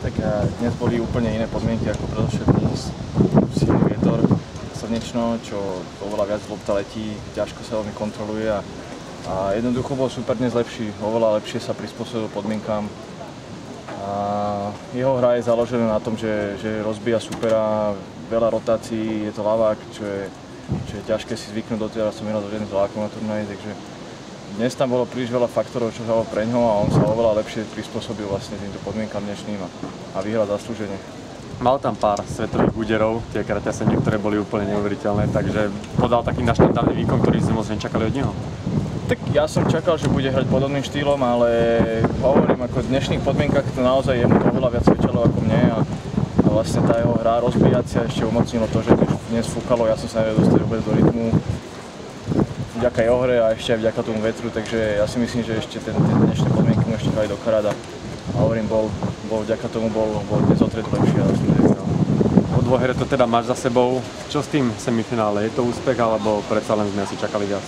Tak dnes boli úplne iné podmienky ako predošlý silný vietor, slnečno, čo oveľa viac lopta letí, ťažko sa veľmi kontroluje a jednoducho bol super dnes lepší, oveľa lepšie sa prispôsobil podmienkám. A jeho hra je založená na tom, že rozbíja supera, veľa rotácií, je to ľavák, čo je ťažké si zvyknúť, doteraz som hral so žiadnym ľavákom na turnaji, takže dnes tam bolo príliš veľa faktorov, čo hralo pre ňoho a on sa oveľa lepšie prispôsobil vlastne týmto podmienkam dnešným a vyhral zaslúžene. Mal tam pár svetových úderov, tie kraťasenie, ktoré boli úplne neuveriteľné, takže podal taký naštandardný výkon, ktorý sme moc nečakali od neho. Tak ja som čakal, že bude hrať podobným štýlom, ale hovorím, ako v dnešných podmienkach to naozaj jemu to oveľa viac svedčalo ako mne a vlastne tá jeho hra rozbíjacia ešte umocnilo to, že dnes fúkalo, ja som sa nevedel dostať vôbec do rytmu vďaka jeho hre a ešte aj vďaka tomu vetru, takže ja si myslím, že ešte tie dnešné podmienky mu ešte hrali do karát a hovorím, vďaka tomu bol dnes o treť lepší a Po dvojhre to teda máš za sebou, čo s tým semifinále? Je to úspech alebo predsa len sme si čakali viac?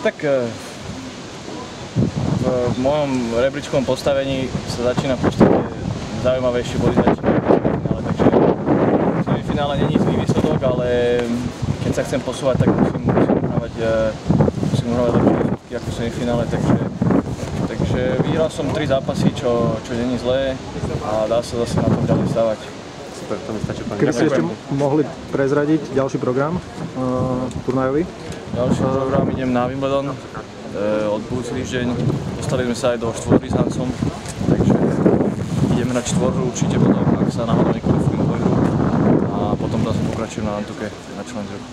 Tak v mojom rebríčkovom postavení sa začína v podstate zaujímavejšie body začínajú v semifinále, takže v semifinále nie je zlý výsledok, ale keď sa chcem posúvať, tak musím uhrávať lepšie výsledky ako v semifinále, takže vyhral som 3 zápasy, čo nie je zlé a dá sa zase na tom ďalej stávať. Super, to mi stačí. Keby ste ešte mohli prezradiť ďalší program turnajový? Ďalší program idem na Wimbledon od budúci týždeň. Dostali sme sa aj do štvorhry s Hansom, takže ideme na štvorhru určite potom, ak sa náhodou nekvalifikujeme dvojhru a potom zase pokračujem na Antuke na Challengeru.